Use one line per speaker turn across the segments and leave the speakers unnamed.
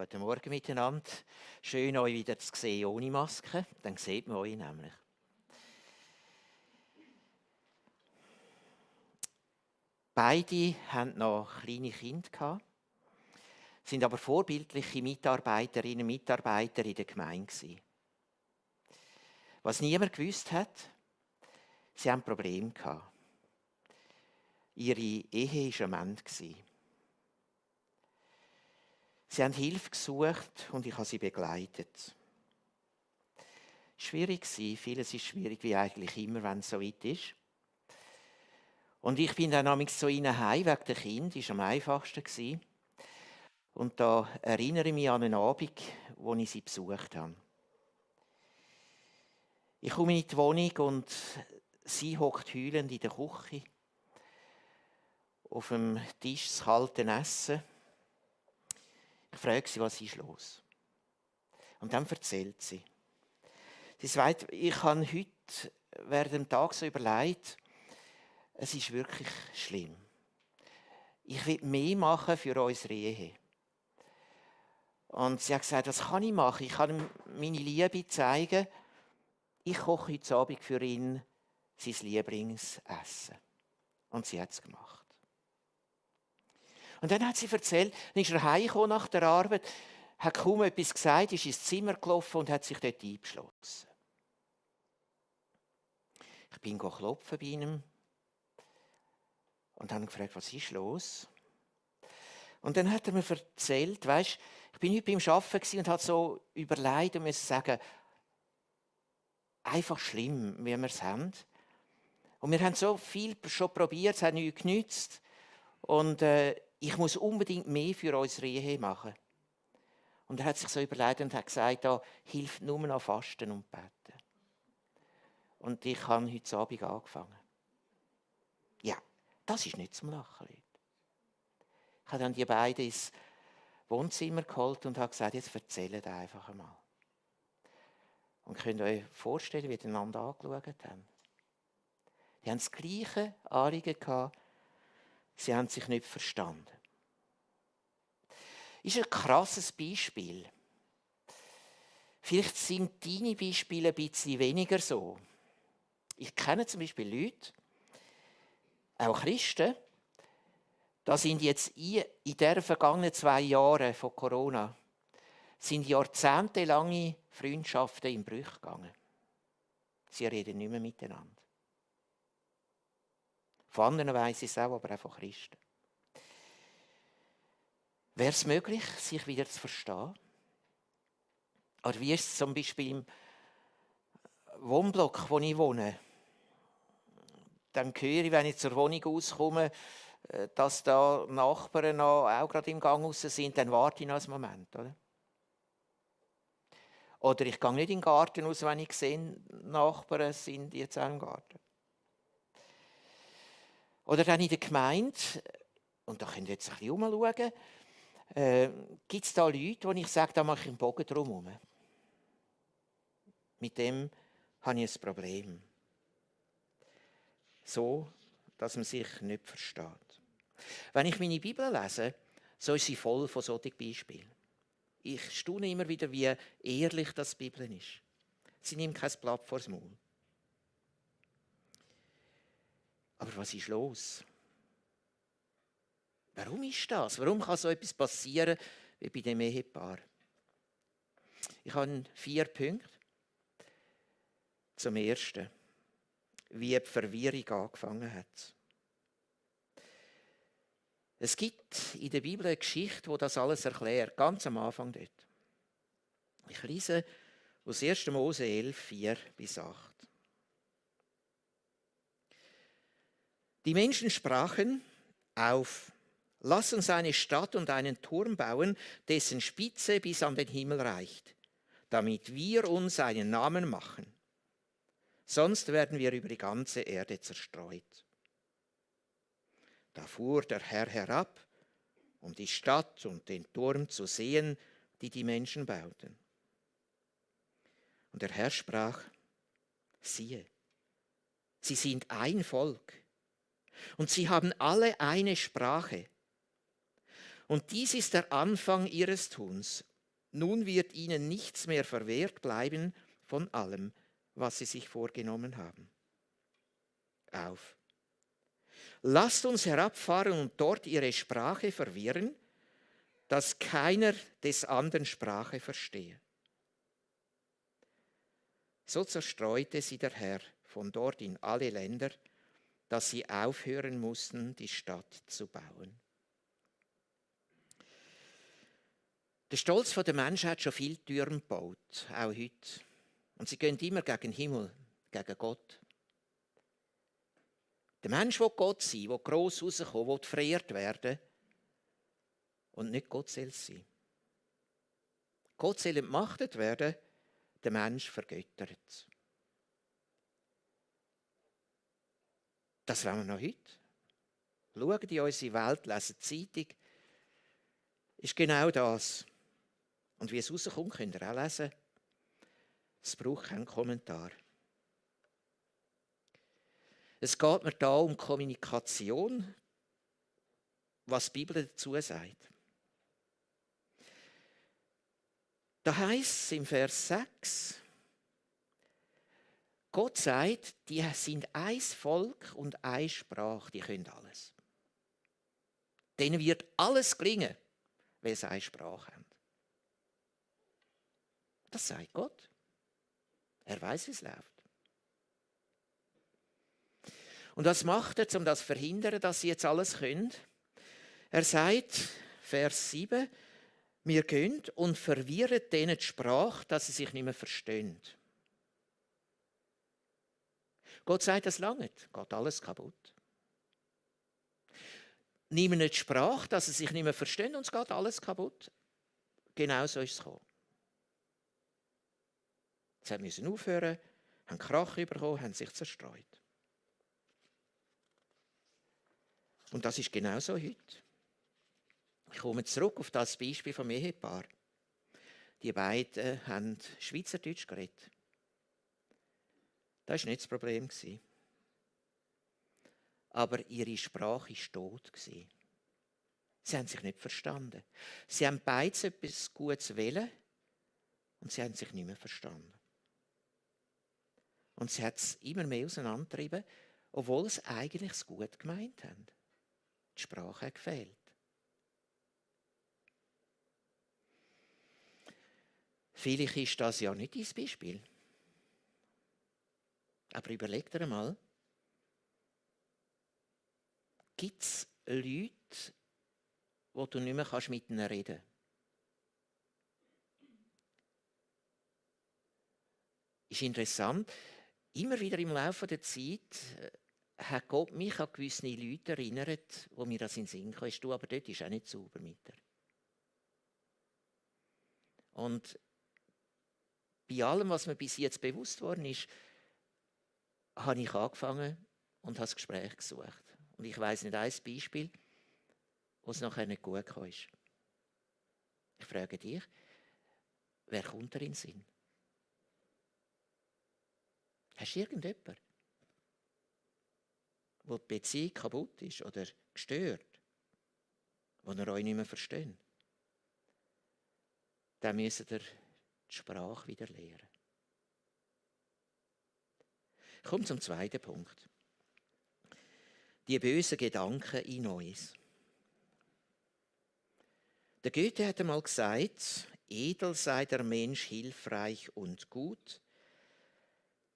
Guten Morgen miteinander. Schön, euch wieder zu sehen ohne Maske. Dann sieht man euch nämlich. Beide hatten noch kleine Kinder, sind aber vorbildliche Mitarbeiterinnen und Mitarbeiter in der Gemeinde. Was niemand gewusst hat, sie hatten Probleme. Ihre Ehe war am Ende. Sie haben Hilfe gesucht und ich habe sie begleitet. Schwierig war, vieles ist schwierig, wie eigentlich immer, wenn es so weit ist. Und ich bin dann nämlich so heim wegen der Kinder, das war am einfachsten. Und da erinnere ich mich an einen Abend, wo ich sie besucht habe. Ich komme in die Wohnung und sie hockt heulend in der Küche. Auf dem Tisch das kalte Essen. Ich frage sie, was ist los? Und dann erzählt sie. Sie sagt, ich habe heute während dem Tag so überlegt, es ist wirklich schlimm. Ich will mehr machen für unsere Ehe. Und sie hat gesagt, was kann ich machen? Ich kann ihm meine Liebe zeigen. Ich koche heute Abend für ihn sein Lieblingsessen. Und sie hat es gemacht. Und dann hat sie erzählt, dann ist er heimgekommen nach der Arbeit, hat kaum etwas gesagt, ist ins Zimmer gelaufen und hat sich dort eingeschlossen. Ich bin klopfen bei ihm und habe gefragt, was ist los? Und dann hat er mir erzählt, weisst, ich bin heute beim Arbeiten und habe so überlegt und musste sagen, einfach schlimm, wie wir es haben. Und wir haben so viel schon probiert, es hat nichts genützt. Und ich muss unbedingt mehr für unsere Ehe machen. Und er hat sich so überlegt und hat gesagt, da hilft nur noch Fasten und Beten. Und ich habe heute Abend angefangen. Ja, das ist nicht zum Lachen, Leute. Ich habe dann die beiden ins Wohnzimmer geholt und habe gesagt, jetzt erzählt einfach einmal. Und könnt ihr euch vorstellen, wie die einander angeschaut haben? Die haben das gleiche Anliegen gehabt, sie haben sich nicht verstanden. Ist ein krasses Beispiel. Vielleicht sind deine Beispiele ein bisschen weniger so. Ich kenne zum Beispiel Leute, auch Christen, da sind jetzt in den vergangenen 2 Jahren von Corona sind jahrzehntelange Freundschaften in Brüche gegangen. Sie reden nicht mehr miteinander. Von anderen weiss ich es auch, aber auch von Christen. Wäre es möglich, sich wieder zu verstehen? Oder wie ist es zum Beispiel im Wohnblock, wo ich wohne? Dann höre ich, wenn ich zur Wohnung rauskomme, dass da Nachbarn noch auch gerade im Gang raus sind, dann warte ich noch einen Moment. Oder ich gehe nicht in den Garten raus, wenn ich sehe, Nachbarn sind jetzt auch im Garten. Oder dann in der Gemeinde, und da könnt ihr jetzt ein bisschen umschauen, gibt es da Leute, wo ich sage, da mache ich einen Bogen drumherum. Mit dem habe ich ein Problem. So, dass man sich nicht versteht. Wenn ich meine Bibel lese, so ist sie voll von solchen Beispielen. Ich staune immer wieder, wie ehrlich das die Bibel ist. Sie nimmt kein Blatt vors Maul. Aber was ist los? Warum ist das? Warum kann so etwas passieren wie bei dem Ehepaar? Ich habe 4 Punkte. Zum Ersten, wie die Verwirrung angefangen hat. Es gibt in der Bibel eine Geschichte, die das alles erklärt, ganz am Anfang dort. Ich lese aus 1. Mose 11, 4-8. Die Menschen sprachen: Auf, lass uns eine Stadt und einen Turm bauen, dessen Spitze bis an den Himmel reicht, damit wir uns einen Namen machen. Sonst werden wir über die ganze Erde zerstreut. Da fuhr der Herr herab, um die Stadt und den Turm zu sehen, die die Menschen bauten. Und der Herr sprach: Siehe, sie sind ein Volk. Und sie haben alle eine Sprache. Und dies ist der Anfang ihres Tuns. Nun wird ihnen nichts mehr verwehrt bleiben von allem, was sie sich vorgenommen haben. Auf. Lasst uns herabfahren und dort ihre Sprache verwirren, dass keiner des anderen Sprache verstehe. So zerstreute sie der Herr von dort in alle Länder, dass sie aufhören mussten, die Stadt zu bauen. Der Stolz der Menschen hat schon viele Türen gebaut, auch heute. Und sie gehen immer gegen den Himmel, gegen Gott. Der Mensch will Gott sein, will gross rauskommen, will verehrt werden und nicht Gott soll sein. Gott soll entmachtet werden, der Mensch vergöttert. Das wollen wir noch heute. Schauen in unsere Welt, lesen die Zeitung. Ist genau das. Und wie es rauskommt, könnt ihr auch lesen. Es braucht keinen Kommentar. Es geht mir da um Kommunikation, was die Bibel dazu sagt. Da heißt es im Vers 6, Gott sagt, die sind ein Volk und eine Sprache, die können alles. Denen wird alles gelingen, weil sie eine Sprache haben. Das sagt Gott. Er weiß, wie es läuft. Und was macht er, um das zu verhindern, dass sie jetzt alles können? Er sagt, Vers 7, wir gehen und verwirren denen die Sprache, dass sie sich nicht mehr verstehen. Gott sagt, das lange nicht, geht alles kaputt. Nehmen nicht die Sprache, dass sie sich nicht mehr verstehen und es geht alles kaputt. Genau so ist es gekommen. Sie mussten aufhören, haben Krach bekommen, haben sich zerstreut. Und das ist genauso heute. Ich komme zurück auf das Beispiel vom Ehepaar. Die beiden haben Schweizerdeutsch geredet. Das war nicht das Problem. Aber ihre Sprache war tot. Sie haben sich nicht verstanden. Sie haben beide etwas Gutes wollen und sie haben sich nicht mehr verstanden. Und sie hat es immer mehr auseinandergetrieben, obwohl sie eigentlich es gut gemeint haben. Die Sprache hat gefehlt. Vielleicht ist das ja nicht dein Beispiel. Aber überleg dir einmal, gibt es Leute, wo du nicht mehr mit ihnen reden kannst? Ist interessant, immer wieder im Laufe der Zeit hat Gott mich an gewisse Leute erinnert, wo mir das in den Sinn kam. Du, aber dort ist auch nicht sauber mit dir. Und bei allem, was mir bis jetzt bewusst worden ist, habe ich angefangen und habe das Gespräch gesucht. Und ich weiss nicht ein Beispiel, wo es nachher nicht gut kam. Ich frage dich, wer kommt dir in den Sinn? Hast du irgendjemanden, wo die Beziehung kaputt ist oder gestört, wo ihr euch nicht mehr versteht? Dann müsst ihr die Sprache wieder lernen. Ich komme zum zweiten Punkt. Die bösen Gedanken in uns. Der Goethe hat einmal gesagt, edel sei der Mensch hilfreich und gut,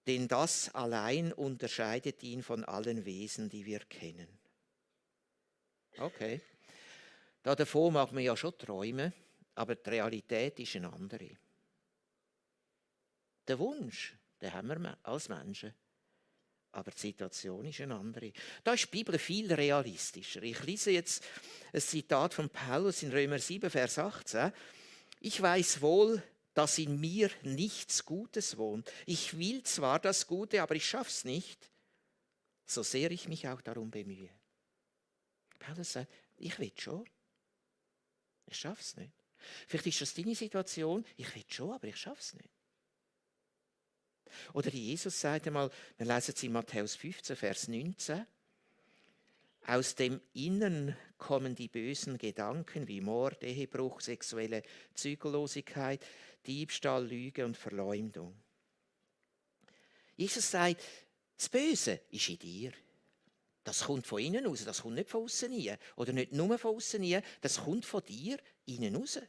denn das allein unterscheidet ihn von allen Wesen, die wir kennen. Okay. Davon mag man ja schon träumen, aber die Realität ist eine andere. Der Wunsch, den haben wir als Menschen. Aber die Situation ist eine andere. Da ist die Bibel viel realistischer. Ich lese jetzt ein Zitat von Paulus in Römer 7, Vers 18. Ich weiß wohl, dass in mir nichts Gutes wohnt. Ich will zwar das Gute, aber ich schaff's nicht, so sehr ich mich auch darum bemühe. Paulus sagt, ich will schon, ich schaff's nicht. Vielleicht ist das deine Situation, ich will schon, aber ich schaff's nicht. Oder Jesus sagt einmal, wir lesen es in Matthäus 15, Vers 19, Aus dem Innern kommen die bösen Gedanken wie Mord, Ehebruch, sexuelle Zügellosigkeit, Diebstahl, Lüge und Verleumdung. Jesus sagt, das Böse ist in dir. Das kommt von innen raus, das kommt nicht von außen rein. Oder nicht nur von außen rein, das kommt von dir innen raus.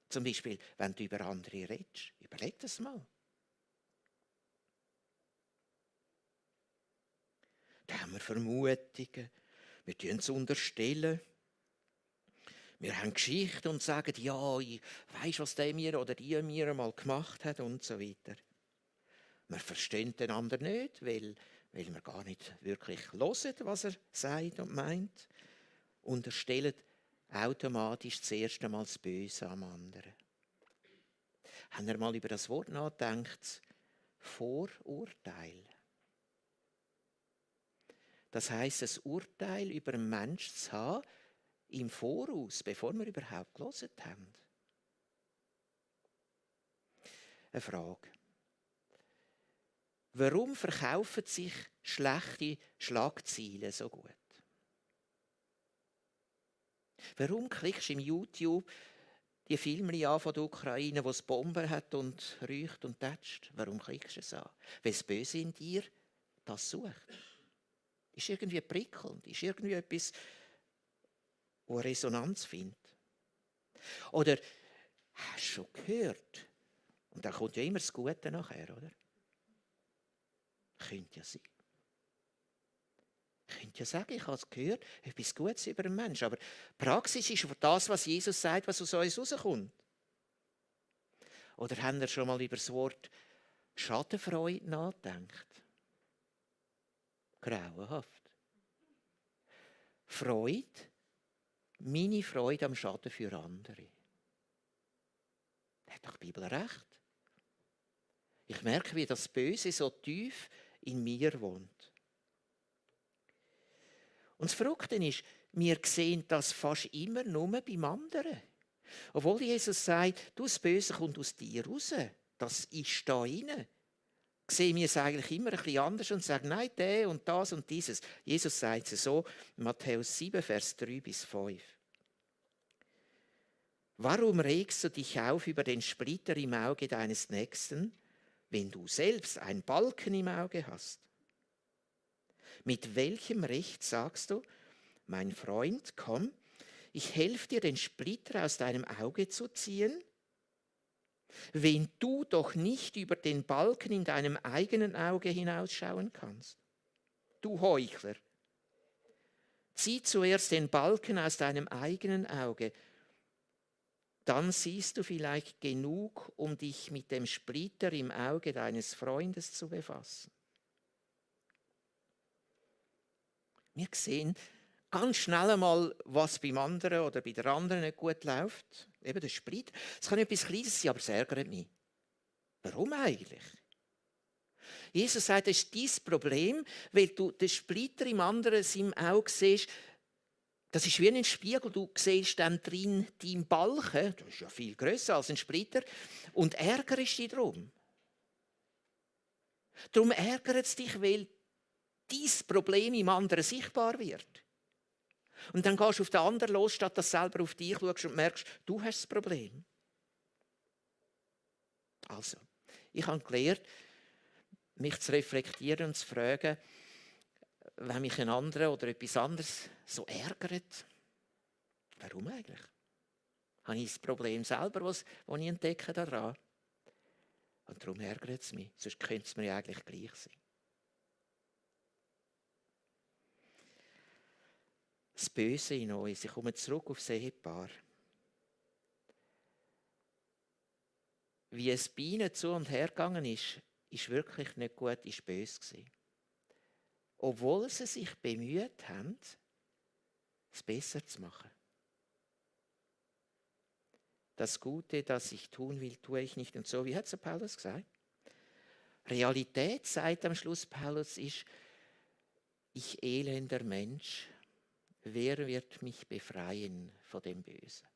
Zum Beispiel, wenn du über andere redest. Überleg das mal. Da haben wir Vermutungen, wir tun es unterstellen. Wir haben Geschichten und sagen, ja, ich weiss, was der mir oder die mir einmal gemacht hat und so weiter. Wir verstehen den anderen nicht, weil wir gar nicht wirklich hören, was er sagt und meint. Unterstellen automatisch das erste Mal das Böse am anderen. Haben wir mal über das Wort nachgedacht? Vorurteil. Das heisst, ein Urteil über einen Menschen zu haben, im Voraus, bevor wir überhaupt gehört haben. Eine Frage. Warum verkaufen sich schlechte Schlagzeilen so gut? Warum klickst du im YouTube die Filme an von der Ukraine, wo es Bomben hat und räucht und tätscht? Warum klickst du es an? Weil das Böse in dir das sucht. Ist irgendwie prickelnd, ist irgendwie etwas, wo Resonanz findet. Oder hast du schon gehört? Und dann kommt ja immer das Gute nachher, oder? Könnte ja sein. Ich könnte ja sagen, ich habe es gehört, etwas Gutes über einen Menschen. Aber Praxis ist das, was Jesus sagt, was aus uns rauskommt. Oder haben wir schon mal über das Wort Schadenfreude nachgedacht? Grauenhaft. Freude, meine Freude am Schaden für andere. Hat doch die Bibel recht. Ich merke, wie das Böse so tief in mir wohnt. Und das Verrückte ist, wir sehen das fast immer nur beim anderen. Obwohl Jesus sagt, das Böse kommt aus dir raus. Das ist da rein. Sehen wir es eigentlich immer ein bisschen anders und sagen, nein, der und das und dieses. Jesus sagt es so, Matthäus 7, Vers 3 bis 5. Warum regst du dich auf über den Splitter im Auge deines Nächsten, wenn du selbst einen Balken im Auge hast? Mit welchem Recht sagst du, mein Freund, komm, ich helfe dir, den Splitter aus deinem Auge zu ziehen, wenn du doch nicht über den Balken in deinem eigenen Auge hinausschauen kannst? Du Heuchler, zieh zuerst den Balken aus deinem eigenen Auge, dann siehst du vielleicht genug, um dich mit dem Splitter im Auge deines Freundes zu befassen. Wir sehen ganz schnell einmal, was beim anderen oder bei der anderen nicht gut läuft. Eben der Splitter. Es kann etwas Kleines sein, aber es ärgert mich. Warum eigentlich? Jesus sagt, das ist dein Problem, weil du den Splitter im anderen seinem Auge siehst. Das ist wie ein Spiegel, du siehst dann drin deinen Balken, das ist ja viel grösser als ein Splitter, und ärgerst dich darum. Darum ärgert es dich, weil dein Problem im anderen sichtbar wird. Und dann gehst du auf den anderen los, statt dass du selber auf dich schaust und merkst, du hast das Problem. Also, ich habe gelernt, mich zu reflektieren und zu fragen, wenn mich ein anderer oder etwas anderes so ärgert, warum eigentlich? Habe ich das Problem selber, das ich entdecke daran? Und darum ärgert es mich, sonst könnte es mir ja eigentlich gleich sein. Das Böse in uns, ich komme zurück auf das Ehepaar. Wie es bei ihnen zu und her gegangen ist, ist wirklich nicht gut, ist böse gewesen. Obwohl sie sich bemüht haben, es besser zu machen. Das Gute, das ich tun will, tue ich nicht. Und so, wie hat es Paulus gesagt? Realität, sagt am Schluss Paulus, ist, ich elender Mensch, wer wird mich befreien von dem Bösen?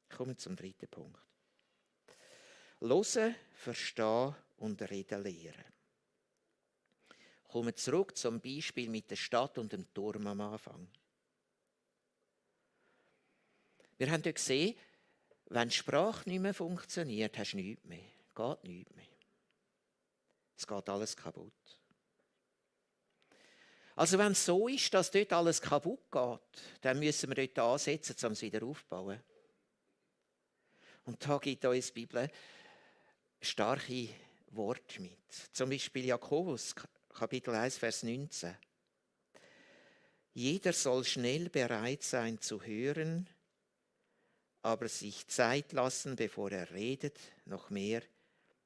Ich komme zum dritten Punkt. Hören, verstehen und reden lehren. Kommen wir zurück zum Beispiel mit der Stadt und dem Turm am Anfang. Wir haben dort gesehen, wenn die Sprache nicht mehr funktioniert, hast du nichts mehr. Geht nichts mehr. Es geht alles kaputt. Also wenn es so ist, dass dort alles kaputt geht, dann müssen wir dort ansetzen, um es wieder aufzubauen. Und da gibt uns die Bibel starke Worte mit. Zum Beispiel Jakobus, Kapitel 1, Vers 19. Jeder soll schnell bereit sein zu hören, aber sich Zeit lassen, bevor er redet, noch mehr,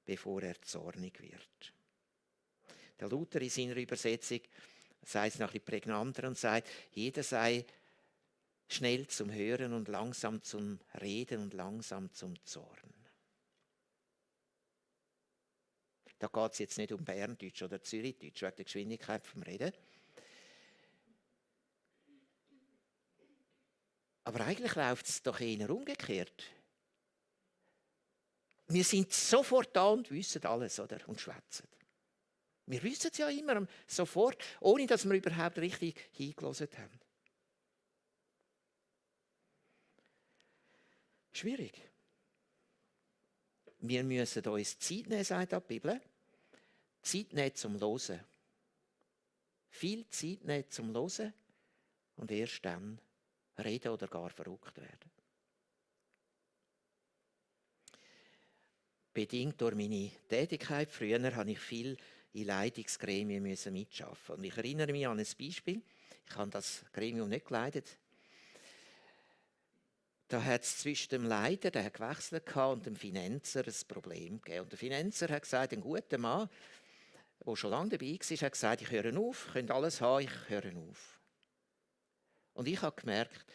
bevor er zornig wird. Der Luther in seiner Übersetzung sagt es noch ein bisschen prägnanter und sagt, jeder sei schnell zum Hören und langsam zum Reden und langsam zum Zorn. Da geht es jetzt nicht um Berndeutsch oder Zürichdeutsch wegen der Geschwindigkeit vom Reden. Aber eigentlich läuft es doch eher umgekehrt. Wir sind sofort da und wissen alles, oder? Und schwätzen. Wir wissen es ja immer sofort, ohne dass wir überhaupt richtig hingelassen haben. Schwierig. Wir müssen uns Zeit nehmen, sagt die Bibel. Zeit nehmen zum Hören. Viel Zeit nehmen zum Hören und erst dann reden oder gar verrückt werden. Bedingt durch meine Tätigkeit früher habe ich viel in Leitungsgremien mitarbeiten. Und ich erinnere mich an ein Beispiel. Ich habe das Gremium nicht geleitet. Da hat es zwischen dem Leiter, der hat gewechselt, und dem Finanzer ein Problem gegeben. Und der Finanzer hat gesagt, ein guter Mann, der schon lange dabei war, hat gesagt, ich höre auf, könnt alles haben, ich höre auf. Und ich habe gemerkt,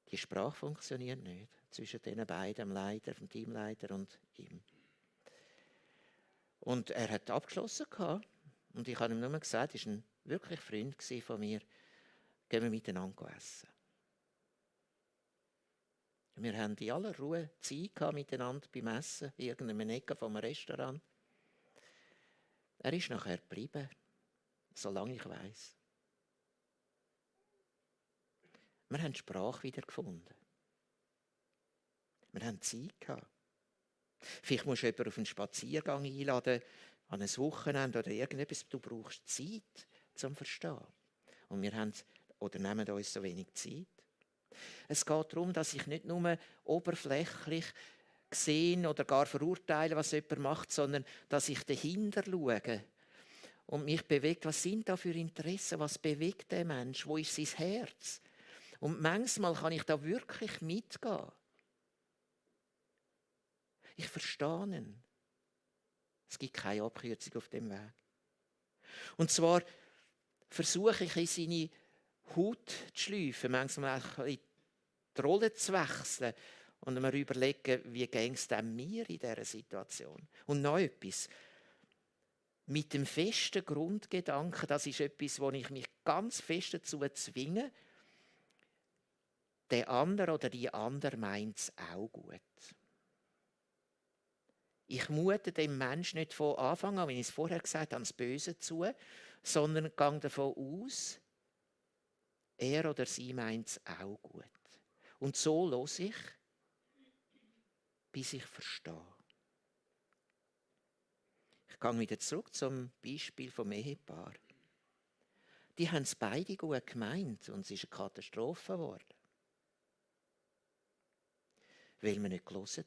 die Sprache funktioniert nicht zwischen den beiden, dem Leiter, dem Teamleiter und ihm. Und er hat abgeschlossen und ich habe ihm nur gesagt, er war ein wirklich Freund von mir, gehen wir miteinander essen. Wir haben in aller Ruhe Zeit miteinander beim Essen, in irgendeiner Ecke vom Restaurant. Er ist nachher geblieben, solange ich weiss. Wir haben die Sprache wieder gefunden. Wir haben Zeit gehabt. Vielleicht musst du jemanden auf einen Spaziergang einladen, an ein Wochenende oder irgendetwas. Du brauchst Zeit zum Verstehen. Und wir haben oder nehmen uns so wenig Zeit. Es geht darum, dass ich nicht nur oberflächlich sehe oder gar verurteile, was jemand macht, sondern dass ich dahinter schaue und mich bewegt. Was sind da für Interessen? Was bewegt der Mensch? Wo ist sein Herz? Und manchmal kann ich da wirklich mitgehen. Ich verstehe ihn. Es gibt keine Abkürzung auf dem Weg. Und zwar versuche ich, in seine Haut zu schleifen, manchmal auch in die Rolle zu wechseln und mir überlegen, wie ging es denn mir in dieser Situation. Und noch etwas. Mit dem festen Grundgedanken, das ist etwas, wo ich mich ganz fest dazu zwinge, der andere oder die andere meint es auch gut. Ich mute dem Menschen nicht von Anfang an, wie ich es vorher gesagt habe, ans Böse zu, sondern gehe davon aus, er oder sie meint es auch gut. Und so höre ich, bis ich verstehe. Ich gehe wieder zurück zum Beispiel vom Ehepaar. Die haben es beide gut gemeint und es ist eine Katastrophe geworden. Weil man nicht gehört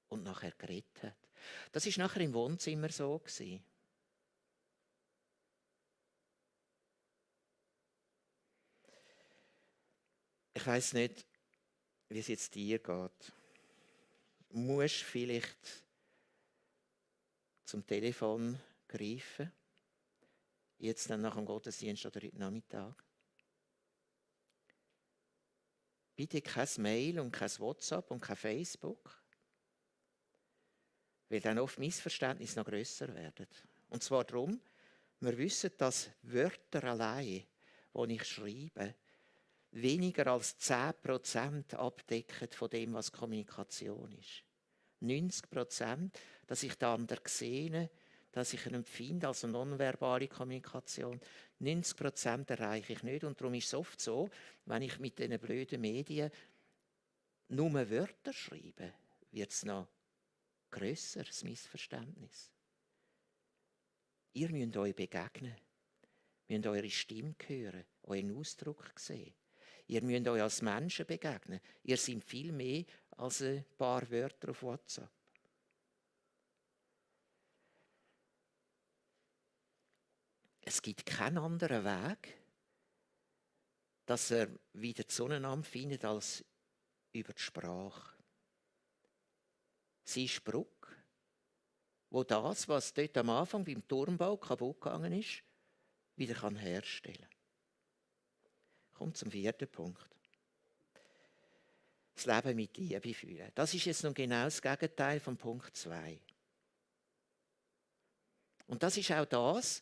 und nachher geredet hat. Das war nachher im Wohnzimmer so. Ich weiss nicht, wie es jetzt dir geht. Du musst vielleicht zum Telefon greifen. Jetzt dann nach dem Gottesdienst oder heute Nachmittag. Bitte kein Mail und kein WhatsApp und kein Facebook. Weil dann oft Missverständnisse noch grösser werden. Und zwar darum, wir wissen, dass Wörter allein, die ich schreibe, weniger als 10% abdecken von dem, was Kommunikation ist. 90%, dass ich den anderen sehe, dass ich empfinde, also nonverbale Kommunikation. 90% erreiche ich nicht. Und darum ist es oft so, wenn ich mit diesen blöden Medien nur Wörter schreibe, wird es noch grösser, das Missverständnis. Ihr müsst euch begegnen. Ihr müsst eure Stimme hören, euren Ausdruck sehen. Ihr müsst euch als Menschen begegnen. Ihr seid viel mehr als ein paar Wörter auf WhatsApp. Es gibt keinen anderen Weg, dass er wieder zueinander findet, als über die Sprache. Sie ist die Brücke, wo das, was dort am Anfang beim Turmbau kaputt gegangen ist, wieder herstellen kann. Kommt zum 4. Punkt. Das Leben mit Liebe fühlen. Das ist jetzt noch genau das Gegenteil von Punkt 2. Und das ist auch das,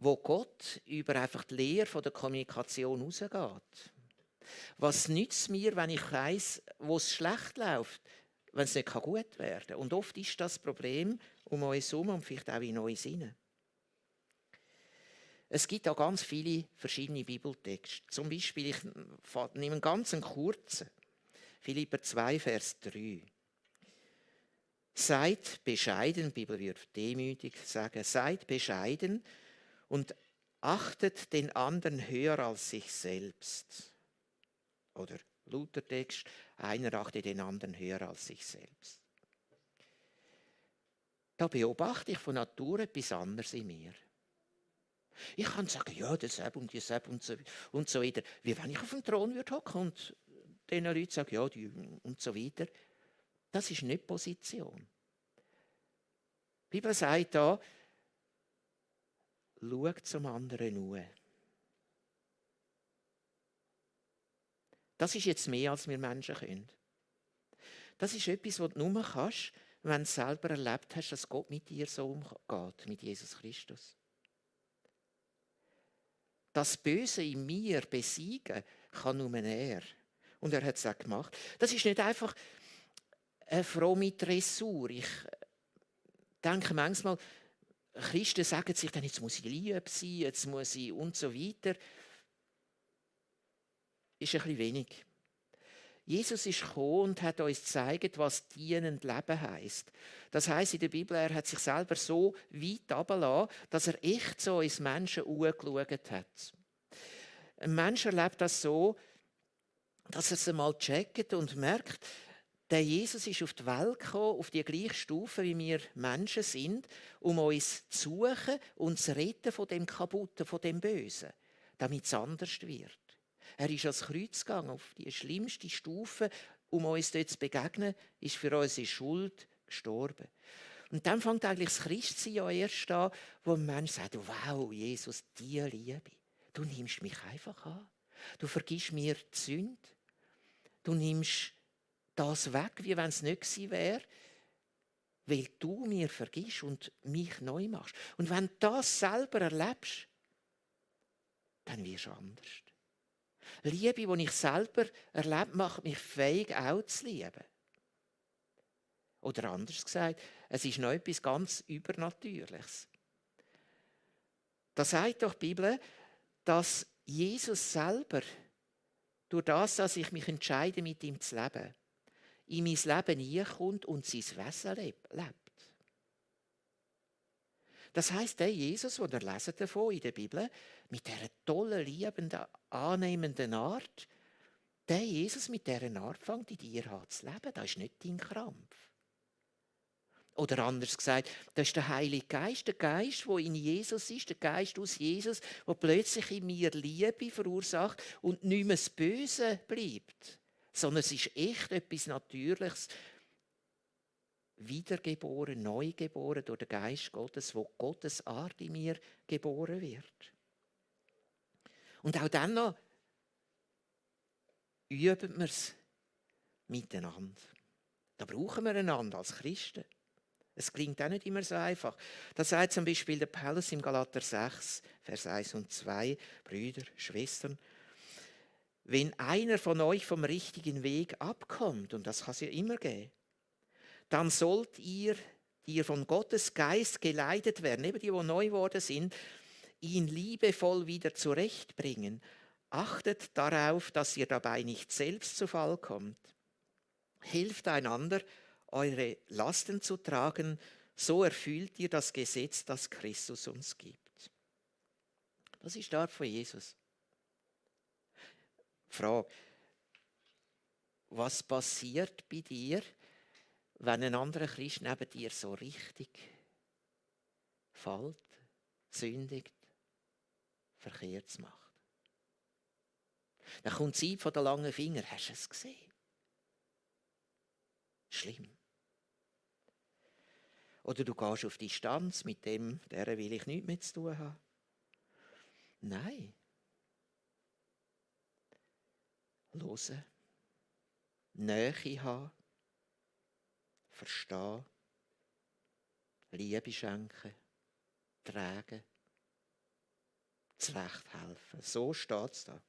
wo Gott über einfach die Lehre von der Kommunikation rausgeht. Was nützt mir, wenn ich weiss, wo es schlecht läuft, wenn es nicht gut werden kann? Und oft ist das Problem um uns herum und vielleicht auch in uns hinein. Es gibt auch ganz viele verschiedene Bibeltexte. Zum Beispiel, ich nehme einen ganz kurzen. Philipper 2, Vers 3. Seid bescheiden, die Bibel wird demütig sagen, seid bescheiden und achtet den anderen höher als sich selbst. Oder Luthertext, einer achtet den anderen höher als sich selbst. Da beobachte ich von Natur etwas anderes in mir. Ich kann sagen, ja, das und das und so weiter. Wie wenn ich auf dem Thron würde hocken und den Leuten sagen, ja, die und so weiter. Das ist nicht Position. Die Bibel sagt da, schau zum anderen nur. Das ist jetzt mehr, als wir Menschen können. Das ist etwas, was du nur kannst, wenn du selber erlebt hast, dass Gott mit dir so umgeht, mit Jesus Christus. Das Böse in mir besiegen kann nur er. Und er hat es auch gemacht. Das ist nicht einfach eine fromme Dressur. Ich denke manchmal, Christen sagen sich dann, jetzt muss ich lieb sein, jetzt muss ich und so weiter. Ist ein bisschen wenig. Jesus ist gekommen und hat uns gezeigt, was dienend Leben heisst. Das heisst in der Bibel, er hat sich selber so weit runtergelassen, dass er echt so ins Menschen angeschaut hat. Ein Mensch erlebt das so, dass er es einmal checkt und merkt, der Jesus ist auf die Welt gekommen, auf die gleiche Stufe, wie wir Menschen sind, um uns zu suchen und zu retten von dem Kaputten, von dem Bösen, damit es anders wird. Er ist ans Kreuz gegangen, auf die schlimmste Stufe, um uns dort zu begegnen, ist für unsere Schuld gestorben. Und dann fängt eigentlich das Christsein ja erst an, wo ein Mensch sagt, wow, Jesus, die Liebe. Du nimmst mich einfach an. Du vergibst mir die Sünde. Du nimmst das weg, wie wenn es nicht gewesen wäre, weil du mir vergisst und mich neu machst. Und wenn du das selber erlebst, dann wirst du anders. Liebe, die ich selber erlebe, macht mich fähig, auch zu lieben. Oder anders gesagt, es ist noch etwas ganz Übernatürliches. Da sagt doch die Bibel, dass Jesus selber, durch das, dass ich mich entscheide, mit ihm zu leben, in mein Leben hineinkommt und sein Wesen lebt. Das heisst, der Jesus, den ihr lesen davon in der Bibel, mit dieser tollen, liebenden, annehmenden Art, der Jesus mit dieser Art fängt in dir an zu leben. Das ist nicht dein Krampf. Oder anders gesagt, das ist der Heilige Geist, der Geist, der in Jesus ist, der Geist aus Jesus, der plötzlich in mir Liebe verursacht und nicht mehr das Böse bleibt, sondern es ist echt etwas Natürliches, wiedergeboren, neugeboren durch den Geist Gottes, wo Gottes Art in mir geboren wird. Und auch dann noch üben wir es miteinander. Da brauchen wir einander als Christen. Es klingt auch nicht immer so einfach. Da sagt zum Beispiel der Paulus im Galater 6, Vers 1 und 2, Brüder, Schwestern, wenn einer von euch vom richtigen Weg abkommt, und das kann es ja immer geben, dann sollt ihr die ihr von Gottes Geist geleitet werden, eben die neu geworden sind, ihn liebevoll wieder zurechtbringen. Achtet darauf, dass ihr dabei nicht selbst zu Fall kommt. Hilft einander, eure Lasten zu tragen, so erfüllt ihr das Gesetz, das Christus uns gibt. Das ist die Art von Jesus. Frage: Was passiert bei dir, wenn ein anderer Christ neben dir so richtig fällt, sündigt, Verkehrtes macht? Dann kommt die Zeit von den langen Fingern. Hast du es gesehen? Schlimm. Oder du gehst auf Distanz, mit dem, der will ich nichts mehr zu tun haben. Nein. Hören. Nähe haben. Verstehen. Liebe schenken. Tragen. Zurechthelfen. So steht es da.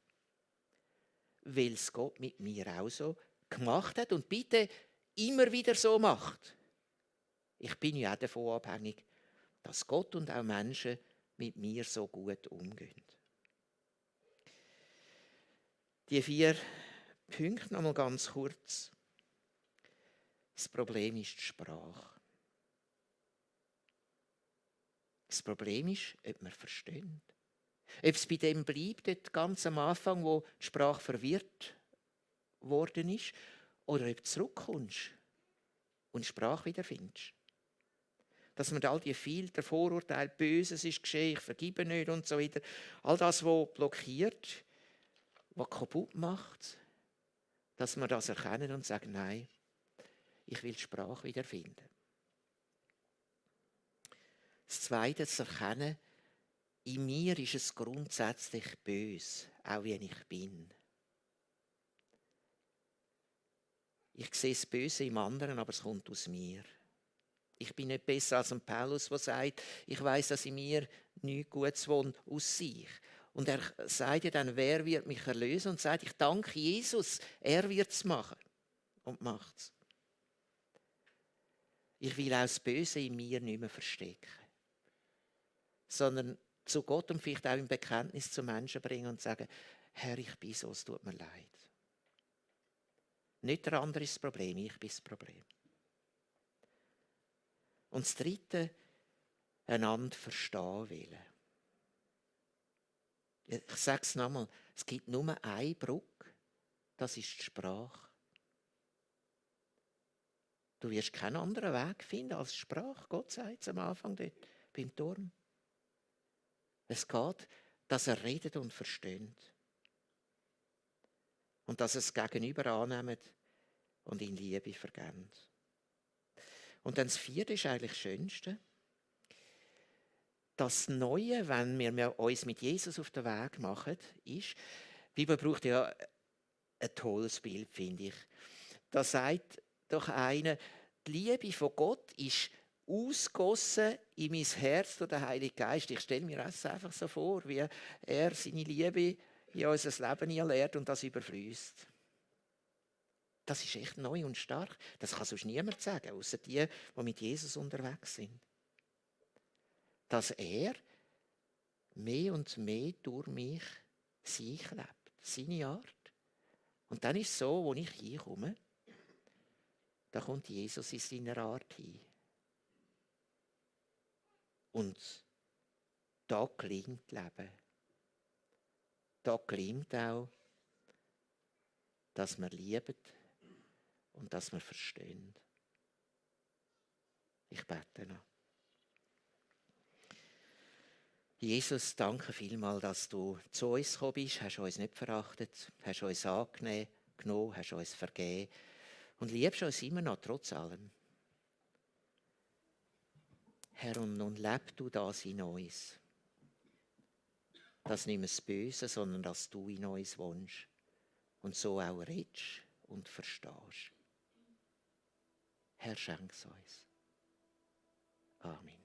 Weil es Gott mit mir auch so gemacht hat und bitte immer wieder so macht. Ich bin ja auch davon abhängig, dass Gott und auch Menschen mit mir so gut umgehen. Die 4 Punkte noch mal ganz kurz. Das Problem ist die Sprache. Das Problem ist, ob man versteht. Ob es bei dem bleibt, dort ganz am Anfang, wo die Sprache verwirrt worden ist, oder ob du zurückkommst und die Sprache wiederfindest. Dass man all die Filter, Vorurteile, Böses ist geschehen, ich vergebe nicht und so weiter, all das, was blockiert, was kaputt macht, dass wir das erkennen und sagen, nein, ich will die Sprache wiederfinden. Das Zweite, das Erkennen, in mir ist es grundsätzlich böse, auch wie ich bin. Ich sehe das Böse im anderen, aber es kommt aus mir. Ich bin nicht besser als ein Paulus, der sagt, ich weiß, dass in mir nichts Gutes wohnt, aus sich. Und er sagt ja dann, wer wird mich erlösen? Und sagt, ich danke Jesus, er wird es machen. Und macht es. Ich will auch das Böse in mir nicht mehr verstecken. Sondern zu Gott und vielleicht auch im Bekenntnis zu Menschen bringen und sagen, Herr, ich bin so, es tut mir leid. Nicht der andere ist das Problem, ich bin das Problem. Und das Dritte, einander verstehen wollen. Ich sage es nochmal, es gibt nur eine Brücke, das ist die Sprache. Du wirst keinen anderen Weg finden als Sprache. Gott sagt es am Anfang dort, beim Turm. Es geht, dass er redet und versteht. Und dass er es Gegenüber annimmt und in Liebe vergebt. Und dann das Vierte ist eigentlich das Schönste. Das Neue, wenn wir uns mit Jesus auf den Weg machen, ist, die Bibel braucht ja ein tolles Bild, finde ich. Da sagt doch einer, die Liebe von Gott ist ausgossen in mein Herz durch den Heiligen Geist. Ich stelle mir das einfach so vor, wie er seine Liebe in unser Leben hineinlehrt und das überfließt. Das ist echt neu und stark. Das kann sonst niemand sagen, außer die mit Jesus unterwegs sind. Dass er mehr und mehr durch mich sich lebt, seine Art. Und dann ist es so, wo ich hinkomme, da kommt Jesus in seiner Art hin. Und da gelingt Leben. Da gelingt auch, dass wir lieben und dass wir verstehen. Ich bete noch. Jesus, danke vielmals, dass du zu uns gekommen bist, hast uns nicht verachtet, hast uns angenommen, hast uns vergeben und liebst uns immer noch, trotz allem. Herr, und nun leb du das in uns. Dass nicht mehr das Böse, sondern dass du in uns wohnst und so auch redest und verstehst. Herr, schenk's uns. Amen.